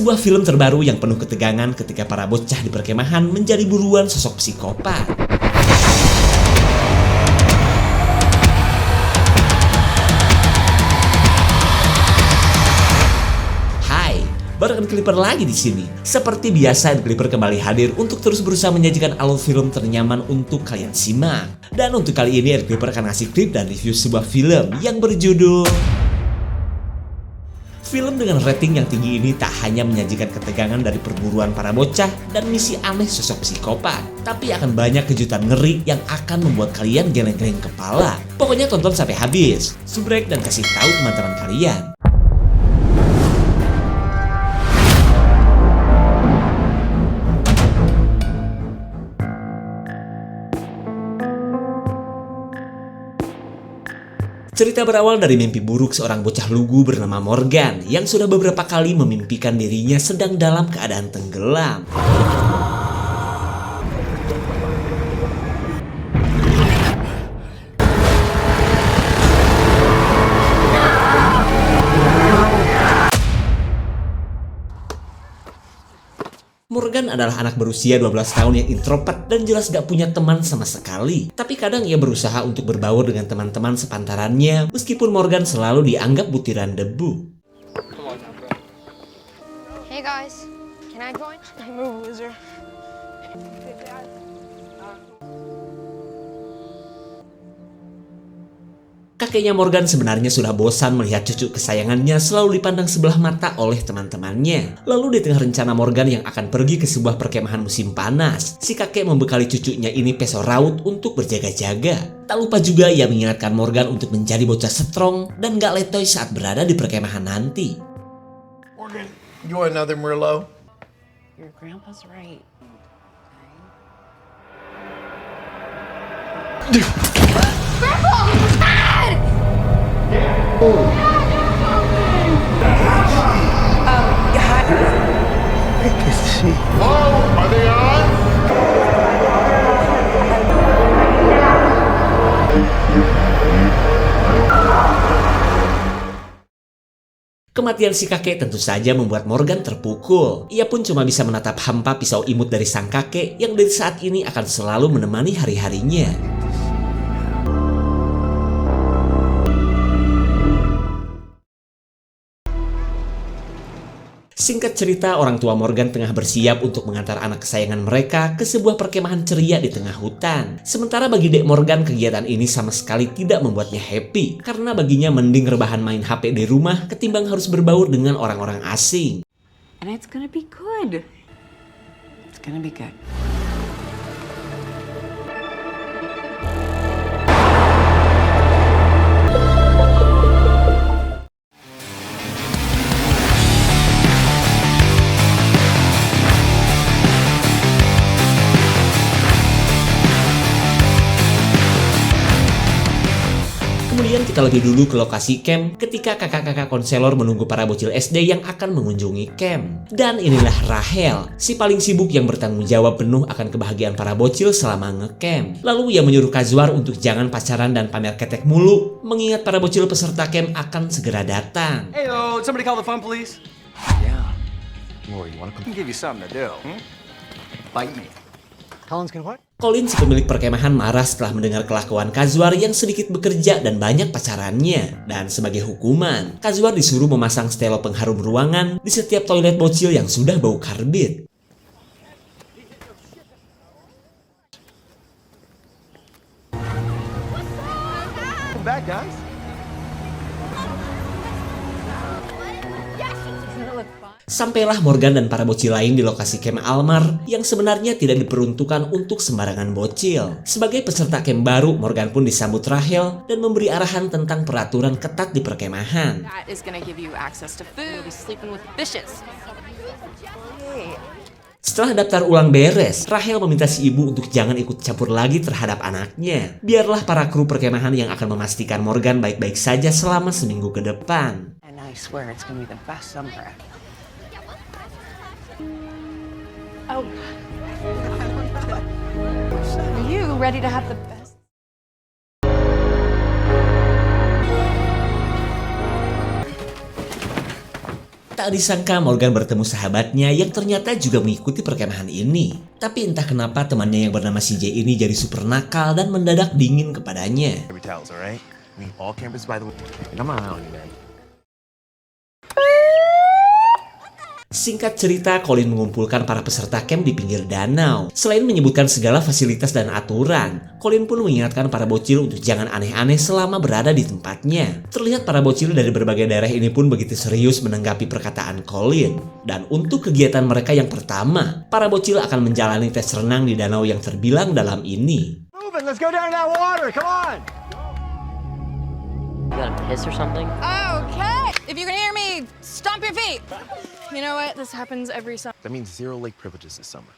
Sebuah film terbaru yang penuh ketegangan ketika para bocah di perkemahan menjadi buruan sosok psikopat. Hai, bareng Clipper lagi di sini. Seperti biasa, Clipper kembali hadir untuk terus berusaha menyajikan alur film ternyaman untuk kalian simak. Dan untuk kali ini, Clipper akan ngasih klip dan review sebuah film yang berjudul film dengan rating yang tinggi ini tak hanya menyajikan ketegangan dari perburuan para bocah dan misi aneh sosok psikopat, tapi akan banyak kejutan ngeri yang akan membuat kalian geleng-geleng kepala. Pokoknya tonton sampai habis, subrek dan kasih tahu teman-teman kalian. Cerita berawal dari mimpi buruk seorang bocah lugu bernama Morgan yang sudah beberapa kali memimpikan dirinya sedang dalam keadaan tenggelam. Morgan adalah anak berusia 12 tahun yang introvert dan jelas gak punya teman sama sekali. Tapi kadang ia berusaha untuk berbaur dengan teman-teman sepantarannya meskipun Morgan selalu dianggap butiran debu. Hey guys, can I join? I'm a loser. Kakeknya Morgan sebenarnya sudah bosan melihat cucu kesayangannya selalu dipandang sebelah mata oleh teman-temannya. Lalu di tengah rencana Morgan yang akan pergi ke sebuah perkemahan musim panas, si kakek membekali cucunya ini pisau raut untuk berjaga-jaga. Tak lupa juga ia mengingatkan Morgan untuk menjadi bocah strong dan gak letoy saat berada di perkemahan nanti. Morgan, you want another Merlot? Your grandpa's right. Oh, are they on? Kematian si kakek tentu saja membuat Morgan terpukul. Ia pun cuma bisa menatap hampa pisau imut dari sang kakek yang dari saat ini akan selalu menemani hari-harinya. Singkat cerita, orang tua Morgan tengah bersiap untuk mengantar anak kesayangan mereka ke sebuah perkemahan ceria di tengah hutan. Sementara bagi Dek Morgan, kegiatan ini sama sekali tidak membuatnya happy, karena baginya mending rebahan main HP di rumah ketimbang harus berbaur dengan orang-orang asing. And it's gonna be good. It's gonna be good. Kemudian kita lebih dulu ke lokasi camp ketika kakak-kakak konselor menunggu para bocil SD yang akan mengunjungi camp. Dan inilah Rahel, si paling sibuk yang bertanggung jawab penuh akan kebahagiaan para bocil selama ngecamp. Lalu ia menyuruh Kazuar untuk jangan pacaran dan pamer ketek mulu, mengingat para bocil peserta camp akan segera datang. Hey, somebody call the phone, please. Yeah. Lori, you want to give you something to do? Bite me. Collins can what? Colin, si pemilik perkemahan, marah setelah mendengar kelakuan Kazuar yang sedikit bekerja dan banyak pacarannya. Dan sebagai hukuman, Kazuar disuruh memasang stelo pengharum ruangan di setiap toilet bocil yang sudah bau karbit. Come back, guys. Sampailah Morgan dan para bocil lain di lokasi camp Almar yang sebenarnya tidak diperuntukkan untuk sembarangan bocil. Sebagai peserta camp baru, Morgan pun disambut Rahel dan memberi arahan tentang peraturan ketat di perkemahan. That is gonna give you access to food. You'll be sleeping with the fishes. Setelah daftar ulang beres, Rahel meminta si ibu untuk jangan ikut campur lagi terhadap anaknya. Biarlah para kru perkemahan yang akan memastikan Morgan baik-baik saja selama seminggu ke depan. And I swear it's gonna be the best summer ever. Oh. Are you ready to have the best? Tak disangka Morgan bertemu sahabatnya yang ternyata juga mengikuti perkemahan ini. Tapi entah kenapa temannya yang bernama CJ ini jadi super nakal dan mendadak dingin kepadanya. Paper towels, all right? We need all campers by the way. Come on, man. Singkat cerita, Colin mengumpulkan para peserta camp di pinggir danau. Selain menyebutkan segala fasilitas dan aturan, Colin pun mengingatkan para bocil untuk jangan aneh-aneh selama berada di tempatnya. Terlihat para bocil dari berbagai daerah ini pun begitu serius menanggapi perkataan Colin. Dan untuk kegiatan mereka yang pertama, para bocil akan menjalani tes renang di danau yang terbilang dalam ini. Move it, let's go down to that water, come on! You gotta piss or something? Okay. If you can hear me, stomp your feet. You know what? This happens every summer. That means 0 lake privileges this summer.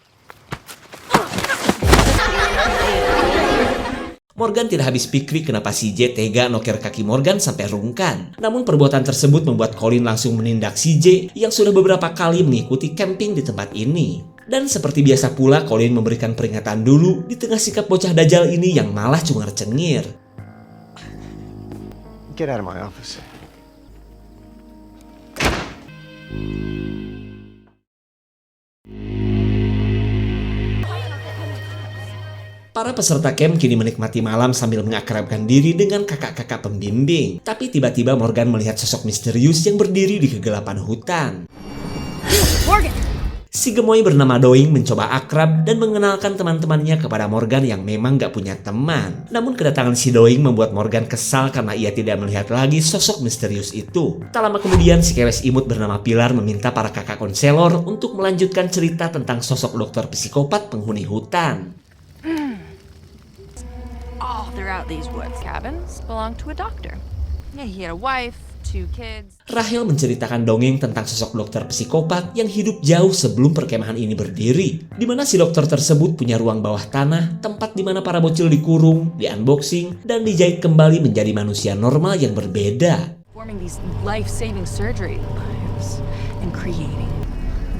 Morgan tidak habis pikir kenapa CJ tega noker kaki Morgan sampai rungkan. Namun perbuatan tersebut membuat Colin langsung menindak CJ yang sudah beberapa kali mengikuti camping di tempat ini. Dan seperti biasa pula, Colin memberikan peringatan dulu di tengah sikap bocah dajal ini yang malah cungar-cengir. Get out of my office. Para peserta camp kini menikmati malam sambil mengakrabkan diri dengan kakak-kakak pembimbing. Tapi tiba-tiba Morgan melihat sosok misterius yang berdiri di kegelapan hutan. Morgan! Si gemoy bernama Doing mencoba akrab dan mengenalkan teman-temannya kepada Morgan yang memang gak punya teman. Namun kedatangan si Doing membuat Morgan kesal karena ia tidak melihat lagi sosok misterius itu. Tak lama kemudian si kewes imut bernama Pilar meminta para kakak konselor untuk melanjutkan cerita tentang sosok dokter psikopat penghuni hutan. All throughout these woods, cabins belonged to a doctor. Yeah, he had a wife, 2 kids. Rahel menceritakan dongeng tentang sosok dokter psikopat yang hidup jauh sebelum perkemahan ini berdiri, di mana si dokter tersebut punya ruang bawah tanah, tempat di mana para bocil dikurung, di-unboxing, dan dijahit kembali menjadi manusia normal yang berbeda. Performing these life-saving surgery lives and creating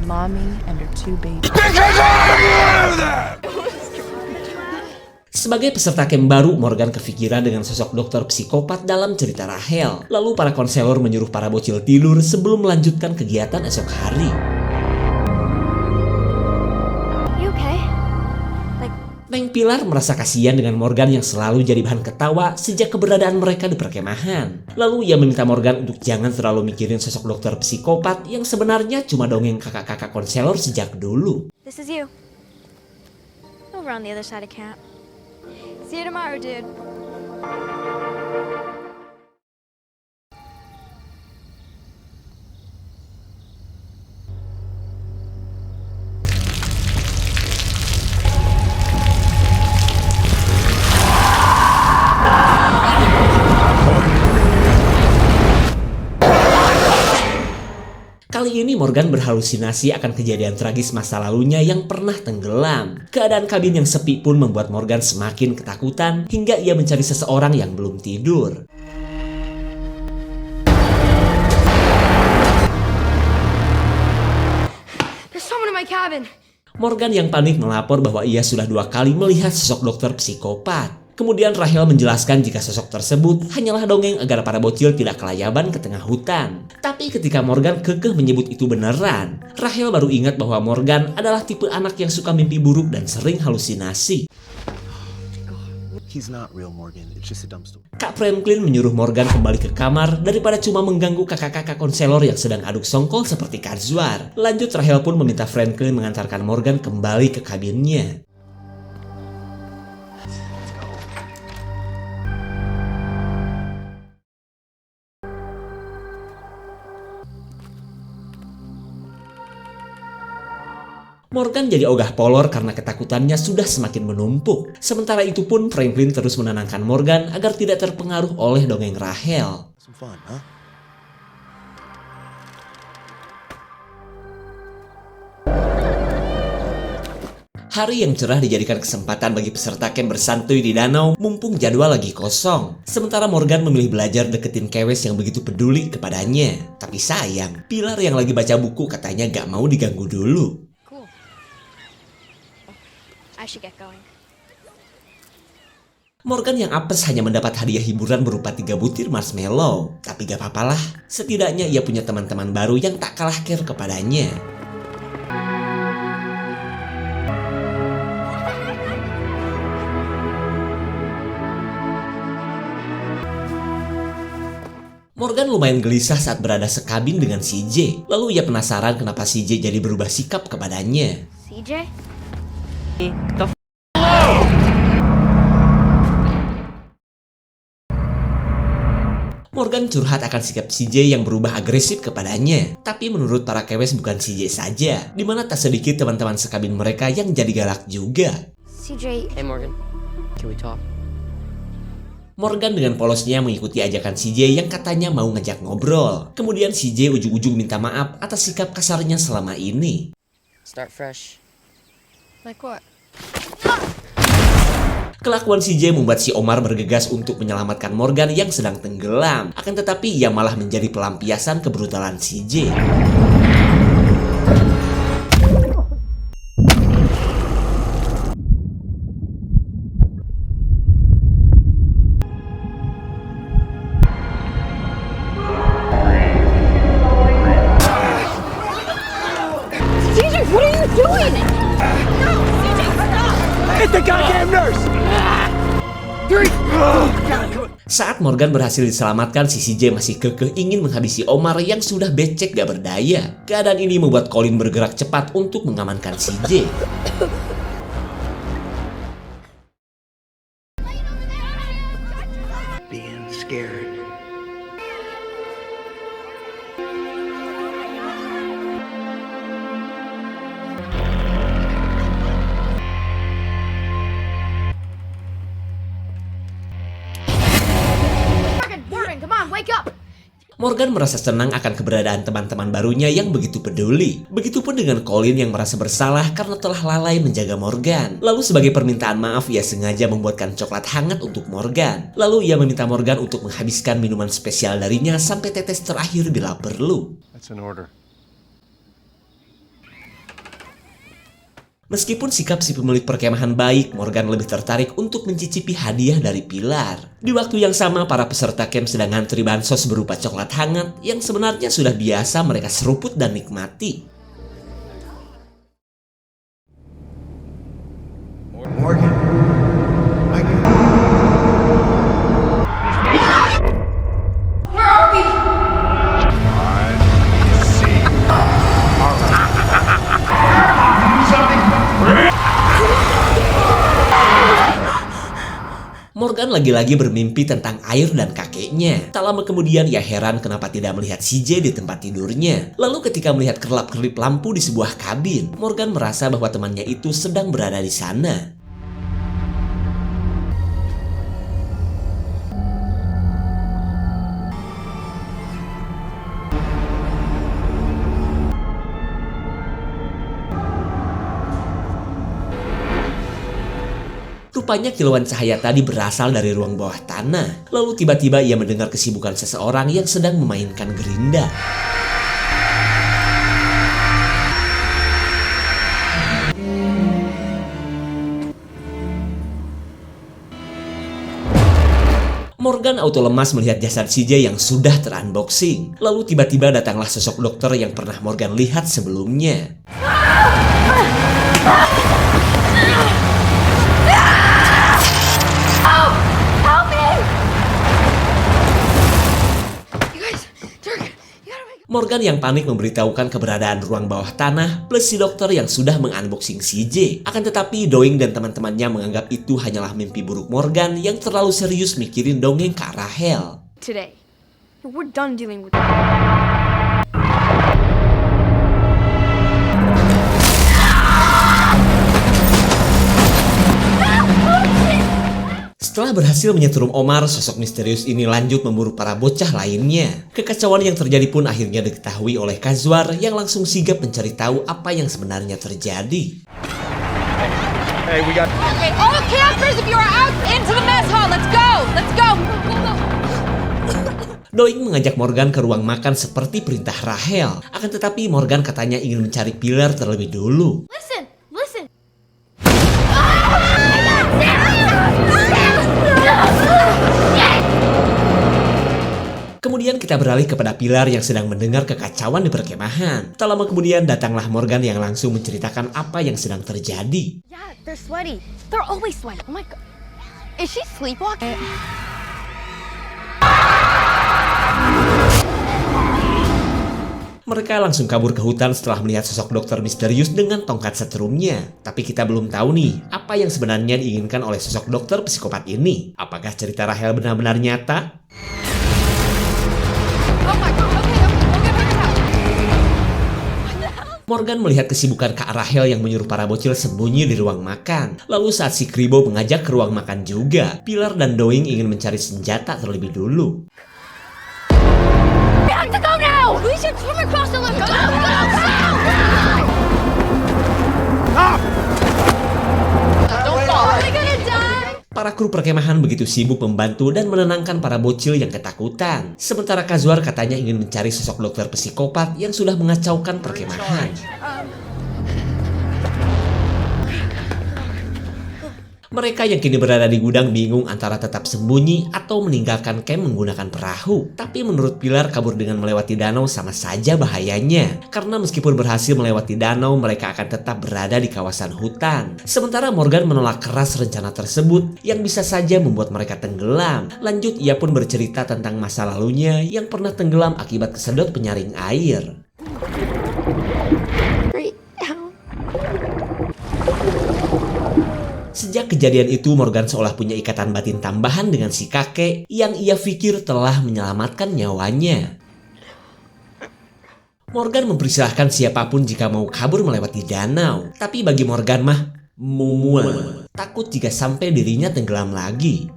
mommy and her 2 babies. Sebagai peserta camp baru, Morgan kepikiran dengan sosok dokter psikopat dalam cerita Rahel. Lalu para konselor menyuruh para bocil tidur sebelum melanjutkan kegiatan esok hari. You okay? Neng Pilar merasa kasihan dengan Morgan yang selalu jadi bahan ketawa sejak keberadaan mereka di perkemahan. Lalu ia meminta Morgan untuk jangan terlalu mikirin sosok dokter psikopat yang sebenarnya cuma dongeng kakak-kakak konselor sejak dulu. This is you. Over on the other side of camp. See you tomorrow, dude. Kali ini Morgan berhalusinasi akan kejadian tragis masa lalunya yang pernah tenggelam. Keadaan kabin yang sepi pun membuat Morgan semakin ketakutan hingga ia mencari seseorang yang belum tidur. There's someone in my cabin. Morgan yang panik melapor bahwa ia sudah 2 kali melihat sosok dokter psikopat. Kemudian Rahel menjelaskan jika sosok tersebut hanyalah dongeng agar para bocil tidak kelayaban ke tengah hutan. Tapi ketika Morgan kekeh menyebut itu beneran, Rahel baru ingat bahwa Morgan adalah tipe anak yang suka mimpi buruk dan sering halusinasi. He's not real, Morgan. It's just a dumb story. Kak Franklin menyuruh Morgan kembali ke kamar daripada cuma mengganggu kakak-kakak konselor yang sedang aduk songkol seperti Kazwar. Lanjut, Rahel pun meminta Franklin mengantarkan Morgan kembali ke kabinnya. Morgan jadi ogah polor karena ketakutannya sudah semakin menumpuk. Sementara itu pun Franklin terus menenangkan Morgan agar tidak terpengaruh oleh dongeng Rahel. Some fun, huh? Hari yang cerah dijadikan kesempatan bagi peserta camp bersantuy di danau mumpung jadwal lagi kosong. Sementara Morgan memilih belajar deketin kewes yang begitu peduli kepadanya. Tapi sayang, Pilar yang lagi baca buku katanya gak mau diganggu dulu. Cool. I should get going. Morgan yang apes hanya mendapat hadiah hiburan berupa 3 butir marshmallow. Tapi gak apa-apalah, setidaknya ia punya teman-teman baru yang tak kalah care kepadanya. Morgan lumayan gelisah saat berada sekabin dengan CJ. Lalu ia penasaran kenapa CJ jadi berubah sikap kepadanya. CJ? Morgan curhat akan sikap CJ yang berubah agresif kepadanya. Tapi menurut para kewes bukan CJ saja, dimana tak sedikit teman-teman sekabin mereka yang jadi galak juga. CJ, Hey Morgan, can we talk? Morgan dengan polosnya mengikuti ajakan CJ yang katanya mau ngajak ngobrol. Kemudian CJ ujung-ujung minta maaf atas sikap kasarnya selama ini. Start fresh. like what? Kelakuan CJ membuat si Omar bergegas untuk menyelamatkan Morgan yang sedang tenggelam. Akan tetapi ia malah menjadi pelampiasan kebrutalan CJ. CJ, what are you doing? No, CJ, stop! Hit the goddamn nurse! Saat Morgan berhasil diselamatkan, si CJ masih kekeh ingin menghabisi Omar yang sudah becek gak berdaya. Keadaan ini membuat Colin bergerak cepat untuk mengamankan CJ. Being scared. Morgan, come on, wake up! Morgan merasa senang akan keberadaan teman-teman barunya yang begitu peduli. Begitupun dengan Colin yang merasa bersalah karena telah lalai menjaga Morgan. Lalu sebagai permintaan maaf, ia sengaja membuatkan coklat hangat untuk Morgan. Lalu ia meminta Morgan untuk menghabiskan minuman spesial darinya sampai tetes terakhir bila perlu. That's an order. Meskipun sikap si pemilik perkemahan baik, Morgan lebih tertarik untuk mencicipi hadiah dari Pilar. Di waktu yang sama, para peserta camp sedang ngantri bansos berupa coklat hangat yang sebenarnya sudah biasa mereka seruput dan nikmati. Morgan. Morgan lagi-lagi bermimpi tentang air dan kakeknya. Tak lama kemudian ia heran kenapa tidak melihat CJ di tempat tidurnya. Lalu ketika melihat kerlap-kerlip lampu di sebuah kabin, Morgan merasa bahwa temannya itu sedang berada di sana. Rupanya kilauan cahaya tadi berasal dari ruang bawah tanah. Lalu tiba-tiba ia mendengar kesibukan seseorang yang sedang memainkan gerinda. Morgan auto lemas melihat jasad CJ yang sudah terunboxing. Lalu tiba-tiba datanglah sosok dokter yang pernah Morgan lihat sebelumnya. Morgan yang panik memberitahukan keberadaan ruang bawah tanah plus si dokter yang sudah mengunboxing CJ. Akan tetapi Doing dan teman-temannya menganggap itu hanyalah mimpi buruk Morgan yang terlalu serius mikirin dongeng Kak Rahel. Today, we're done dealing with it. Setelah berhasil menyetrum Omar, sosok misterius ini lanjut memburu para bocah lainnya. Kekacauan yang terjadi pun akhirnya diketahui oleh Kazwar yang langsung sigap mencari tahu apa yang sebenarnya terjadi. Hey, we got... Okay, all campers, if you are out, into the mess hall. Let's go. Let's go. Doing mengajak Morgan ke ruang makan seperti perintah Rahel. Akan tetapi Morgan katanya ingin mencari Pilar terlebih dulu. Listen, listen. Kemudian kita beralih kepada Pilar yang sedang mendengar kekacauan di perkemahan. Tak lama kemudian datanglah Morgan yang langsung menceritakan apa yang sedang terjadi. Yeah, they're sweaty. They're always sweaty. Oh my god. Is she sleepwalking? Mereka langsung kabur ke hutan setelah melihat sosok dokter misterius dengan tongkat setrumnya. Tapi kita belum tahu nih, apa yang sebenarnya diinginkan oleh sosok dokter psikopat ini. Apakah cerita Rahel benar-benar nyata? Oh my god. Okay, we'll get back out. Morgan melihat kesibukan Kak Rahel yang menyuruh para bocil sembunyi di ruang makan. Lalu saat si Kribo mengajak ke ruang makan juga, Pilar dan Doing ingin mencari senjata terlebih dulu. We have to go now. We should swim across the lagoon. Go, go, go! Don't fall. Are we gonna die? Para kru perkemahan begitu sibuk membantu dan menenangkan para bocil yang ketakutan. Sementara Kazuar katanya ingin mencari sosok dokter psikopat yang sudah mengacaukan perkemahan. Mereka yang kini berada di gudang bingung antara tetap sembunyi atau meninggalkan camp menggunakan perahu. Tapi menurut Pilar, kabur dengan melewati danau sama saja bahayanya. Karena meskipun berhasil melewati danau, mereka akan tetap berada di kawasan hutan. Sementara Morgan menolak keras rencana tersebut yang bisa saja membuat mereka tenggelam. Lanjut, ia pun bercerita tentang masa lalunya yang pernah tenggelam akibat kesedot penyaring air. Sejak kejadian itu, Morgan seolah punya ikatan batin tambahan dengan si kakek yang ia pikir telah menyelamatkan nyawanya. Morgan mempersilahkan siapapun jika mau kabur melewati danau. Tapi bagi Morgan mah, mual. Takut jika sampai dirinya tenggelam lagi.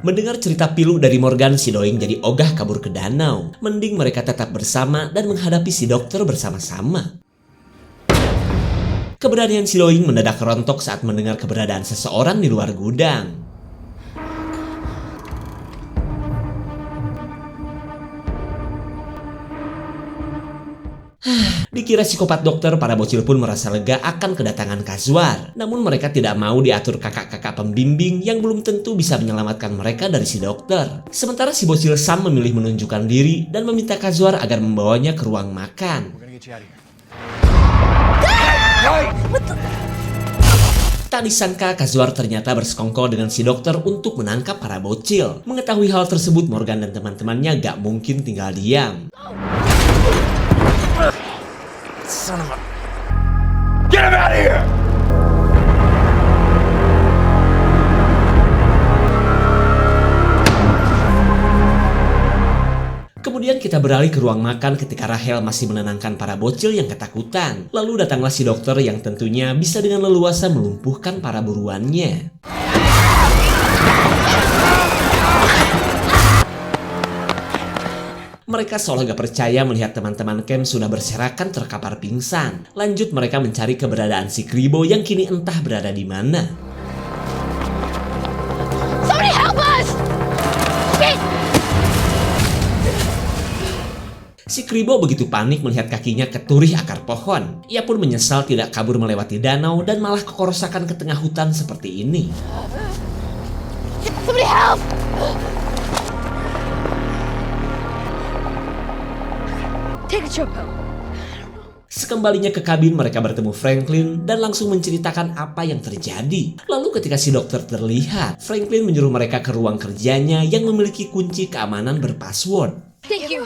Mendengar cerita pilu dari Morgan, si Doing jadi ogah kabur ke danau. Mending mereka tetap bersama dan menghadapi si dokter bersama-sama. Keberanian si Doing mendadak rontok saat mendengar keberadaan seseorang di luar gudang. Dikira psikopat dokter, para bocil pun merasa lega akan kedatangan Kazuar. Namun mereka tidak mau diatur kakak-kakak pembimbing yang belum tentu bisa menyelamatkan mereka dari si dokter. Sementara si bocil Sam memilih menunjukkan diri dan meminta Kazuar agar membawanya ke ruang makan. Tak disangka Kazuar ternyata bersekongkol dengan si dokter untuk menangkap para bocil. Mengetahui hal tersebut, Morgan dan teman-temannya gak mungkin tinggal diam. Son of a... Get him out of here! Kemudian kita beralih ke ruang makan ketika Rahel masih menenangkan para bocil yang ketakutan. Lalu datanglah si dokter yang tentunya bisa dengan leluasa melumpuhkan para buruannya. Mereka seolah gak percaya melihat teman-teman camp sudah berserakan terkapar pingsan. Lanjut, mereka mencari keberadaan si Kribo yang kini entah berada di mana. Somebody help us! Si Kribo begitu panik melihat kakinya keturih akar pohon. Ia pun menyesal tidak kabur melewati danau dan malah kerosakan ke tengah hutan seperti ini. Somebody help! Take a chill pill. Sekembalinya ke kabin, mereka bertemu Franklin dan langsung menceritakan apa yang terjadi. Lalu ketika si dokter terlihat, Franklin menyuruh mereka ke ruang kerjanya yang memiliki kunci keamanan berpassword. Thank you.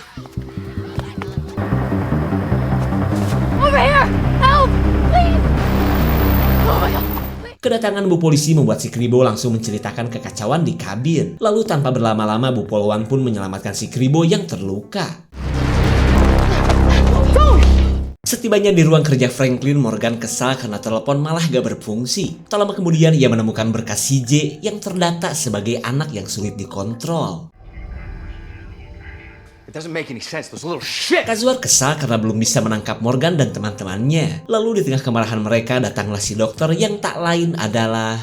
Over here! Help! Please! Oh my god. Kedatangan Bu Polisi membuat si Kribo langsung menceritakan kekacauan di kabin. Lalu tanpa berlama-lama, Bu Polwan pun menyelamatkan si Kribo yang terluka. Setibanya di ruang kerja Franklin, Morgan kesal karena telepon malah gak berfungsi. Tak lama kemudian ia menemukan berkas CJ yang terdata sebagai anak yang sulit dikontrol. It doesn't make any sense, those little shit! Kazuar kesal karena belum bisa menangkap Morgan dan teman-temannya. Lalu di tengah kemarahan mereka datanglah si dokter yang tak lain adalah...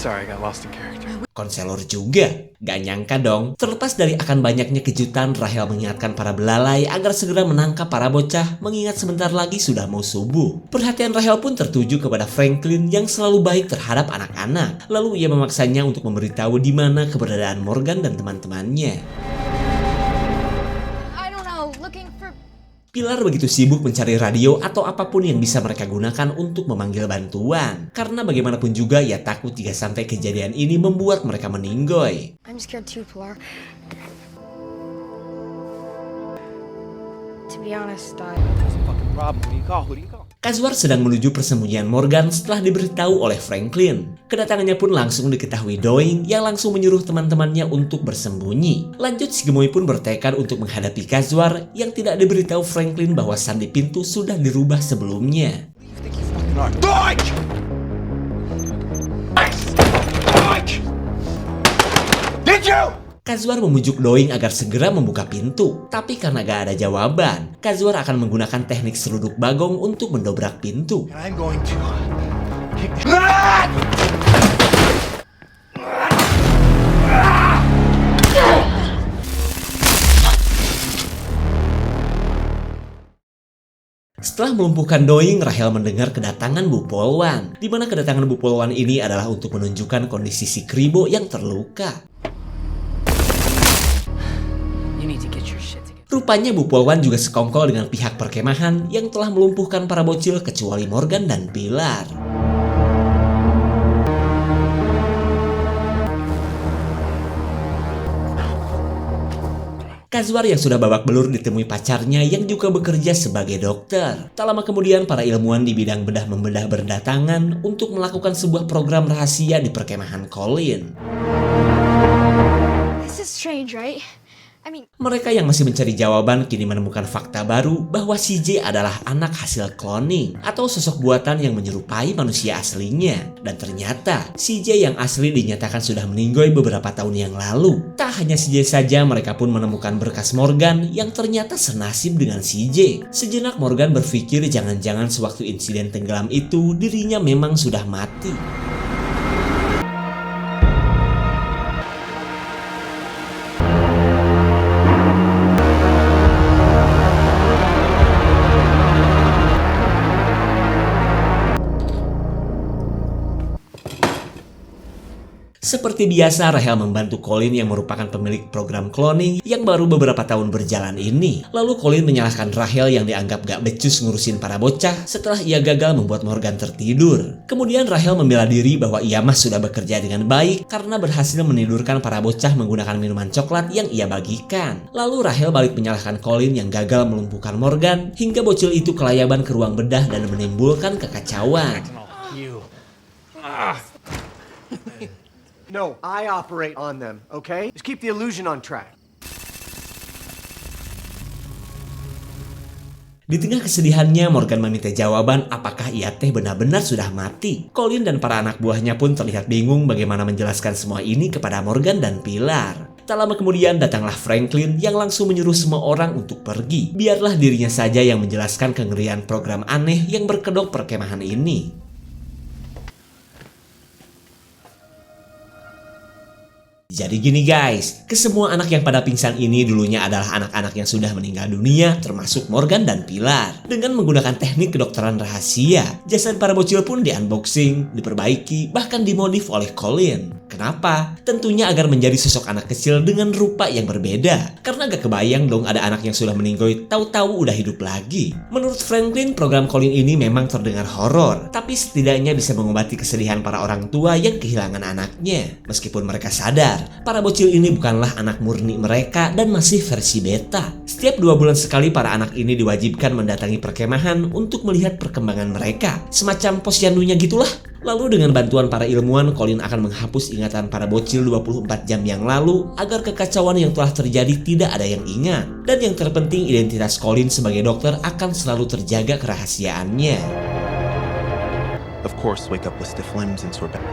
Sorry, I got lost in character. Konselor juga. Gak nyangka dong, terlepas dari akan banyaknya kejutan, Rahel mengingatkan para belalai agar segera menangkap para bocah mengingat sebentar lagi sudah mau subuh. Perhatian Rahel pun tertuju kepada Franklin yang selalu baik terhadap anak-anak. Lalu ia memaksanya untuk memberitahu di mana keberadaan Morgan dan teman-temannya. I don't know, looking for... Pilar begitu sibuk mencari radio atau apapun yang bisa mereka gunakan untuk memanggil bantuan. Karena bagaimanapun juga ia takut jika sampai kejadian ini membuat mereka meninggoy. I'm scared too, Pilar. To be honest, Fucking problem. Who do you call? Who do you call? Kazwar sedang menuju persembunyian Morgan setelah diberitahu oleh Franklin. Kedatangannya pun langsung diketahui Doing yang langsung menyuruh teman-temannya untuk bersembunyi. Lanjut, si gemoy pun bertekad untuk menghadapi Kazwar yang tidak diberitahu Franklin bahwa sandi pintu sudah dirubah sebelumnya. Dodge! Dodge! Did you? Kazwar memujuk Doing agar segera membuka pintu, tapi karena gak ada jawaban, Kazwar akan menggunakan teknik seruduk bagong untuk mendobrak pintu. I'm going to kick the... Setelah melumpuhkan Doing, Rahel mendengar kedatangan Bu Polwan, di mana kedatangan Bu Polwan ini adalah untuk menunjukkan kondisi si Kribo yang terluka. You need to get your shit together. Rupanya Bu Polwan juga sekongkol dengan pihak perkemahan yang telah melumpuhkan para bocil kecuali Morgan dan Pilar. Kazwar yang sudah babak belur ditemui pacarnya yang juga bekerja sebagai dokter. Tak lama kemudian para ilmuwan di bidang bedah membedah berdatangan untuk melakukan sebuah program rahasia di perkemahan Colin. This is strange, right? I mean, Mereka yang masih mencari jawaban kini menemukan fakta baru bahwa CJ adalah anak hasil cloning atau sosok buatan yang menyerupai manusia aslinya. Dan ternyata CJ yang asli dinyatakan sudah meninggoy beberapa tahun yang lalu. Tak hanya CJ saja, mereka pun menemukan berkas Morgan yang ternyata senasib dengan CJ. Sejenak Morgan berpikir jangan-jangan sewaktu insiden tenggelam itu dirinya memang sudah mati. Seperti biasa, Rahel membantu Colin yang merupakan pemilik program cloning yang baru beberapa tahun berjalan ini. Lalu Colin menyalahkan Rahel yang dianggap gak becus ngurusin para bocah setelah ia gagal membuat Morgan tertidur. Kemudian Rahel membela diri bahwa ia mah sudah bekerja dengan baik karena berhasil menidurkan para bocah menggunakan minuman coklat yang ia bagikan. Lalu Rahel balik menyalahkan Colin yang gagal melumpuhkan Morgan hingga bocil itu kelayaban ke ruang bedah dan menimbulkan kekacauan. You. No, I operate on them, okay? Just keep the illusion on track. Di tengah kesedihannya, Morgan meminta jawaban apakah ia teh benar-benar sudah mati. Colin dan para anak buahnya pun terlihat bingung bagaimana menjelaskan semua ini kepada Morgan dan Pilar. Tak lama kemudian datanglah Franklin yang langsung menyuruh semua orang untuk pergi. Biarlah dirinya saja yang menjelaskan kengerian program aneh yang berkedok perkemahan ini. Jadi gini guys, kesemua anak yang pada pingsan ini dulunya adalah anak-anak yang sudah meninggal dunia, termasuk Morgan dan Pilar. Dengan menggunakan teknik kedokteran rahasia, jasad para bocil pun di-unboxing, diperbaiki, bahkan dimodif oleh Colin. Kenapa? Tentunya agar menjadi sosok anak kecil dengan rupa yang berbeda. Karena gak kebayang dong ada anak yang sudah meninggoy tahu-tahu udah hidup lagi. Menurut Franklin, program Colin ini memang terdengar horor, tapi setidaknya bisa mengobati kesedihan para orang tua yang kehilangan anaknya. Meskipun mereka sadar, para bocil ini bukanlah anak murni mereka dan masih versi beta. Setiap 2 bulan sekali para anak ini diwajibkan mendatangi perkemahan untuk melihat perkembangan mereka. Semacam posyandunya gitulah. Lalu dengan bantuan para ilmuwan, Colin akan menghapus ingatan para bocil 24 jam yang lalu agar kekacauan yang telah terjadi tidak ada yang ingat. Dan yang terpenting, identitas Colin sebagai dokter akan selalu terjaga kerahasiaannya. Of course, wake up with stiff limbs and sore back.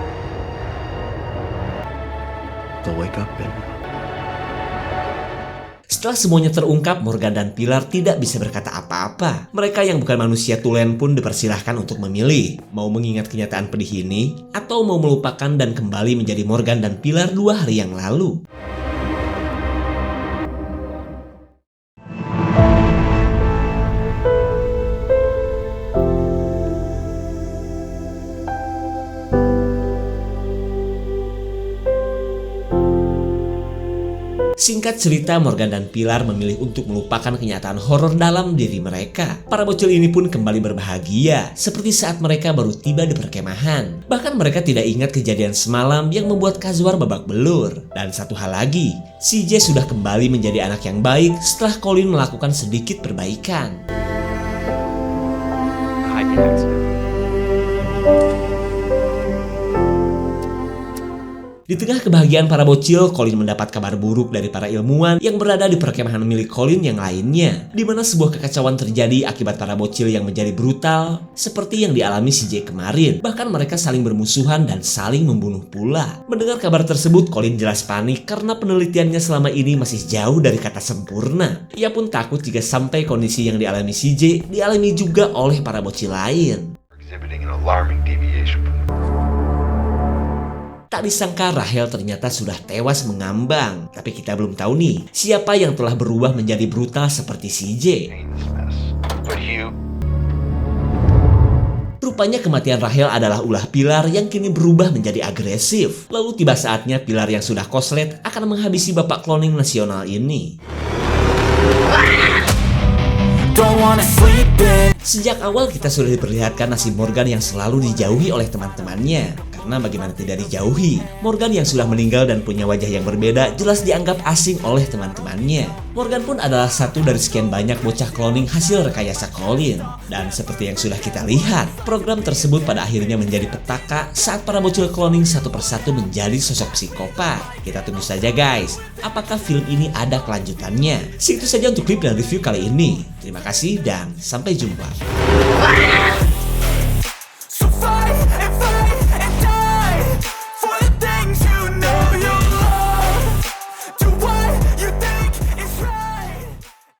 They'll wake up and... Setelah semuanya terungkap, Morgan dan Pilar tidak bisa berkata apa-apa. Mereka yang bukan manusia tulen pun dipersilahkan untuk memilih, mau mengingat kenyataan pedih ini, atau mau melupakan dan kembali menjadi Morgan dan Pilar 2 hari yang lalu. Singkat cerita, Morgan dan Pilar memilih untuk melupakan kenyataan horor dalam diri mereka. Para bocil ini pun kembali berbahagia, seperti saat mereka baru tiba di perkemahan. Bahkan mereka tidak ingat kejadian semalam yang membuat Kazwar babak belur. Dan satu hal lagi, CJ sudah kembali menjadi anak yang baik setelah Colin melakukan sedikit perbaikan. Happy accident. Di tengah kebahagiaan para bocil, Colin mendapat kabar buruk dari para ilmuwan yang berada di perkemahan milik Colin yang lainnya, di mana sebuah kekacauan terjadi akibat para bocil yang menjadi brutal, seperti yang dialami CJ kemarin. Bahkan mereka saling bermusuhan dan saling membunuh pula. Mendengar kabar tersebut, Colin jelas panik karena penelitiannya selama ini masih jauh dari kata sempurna. Ia pun takut jika sampai kondisi yang dialami CJ dialami juga oleh para bocil lain. Exhibiting an alarming deviation from Tak disangka Rahel ternyata sudah tewas mengambang. Tapi kita belum tahu nih, siapa yang telah berubah menjadi brutal seperti CJ. this mess. But Hugh, Rupanya kematian Rahel adalah ulah Pilar yang kini berubah menjadi agresif. Lalu tiba saatnya Pilar yang sudah koslet akan menghabisi bapak cloning nasional ini. Sejak awal kita sudah diperlihatkan nasib Morgan yang selalu dijauhi oleh teman-temannya. Karena bagaimana tidak dijauhi, Morgan yang sudah meninggal dan punya wajah yang berbeda jelas dianggap asing oleh teman-temannya. Morgan pun adalah satu dari sekian banyak bocah cloning hasil rekayasa Colin. Dan seperti yang sudah kita lihat, program tersebut pada akhirnya menjadi petaka saat para bocil cloning satu persatu menjadi sosok psikopat. Kita tunggu saja guys, apakah film ini ada kelanjutannya? Segitu saja untuk klip dan review kali ini. Terima kasih dan sampai jumpa.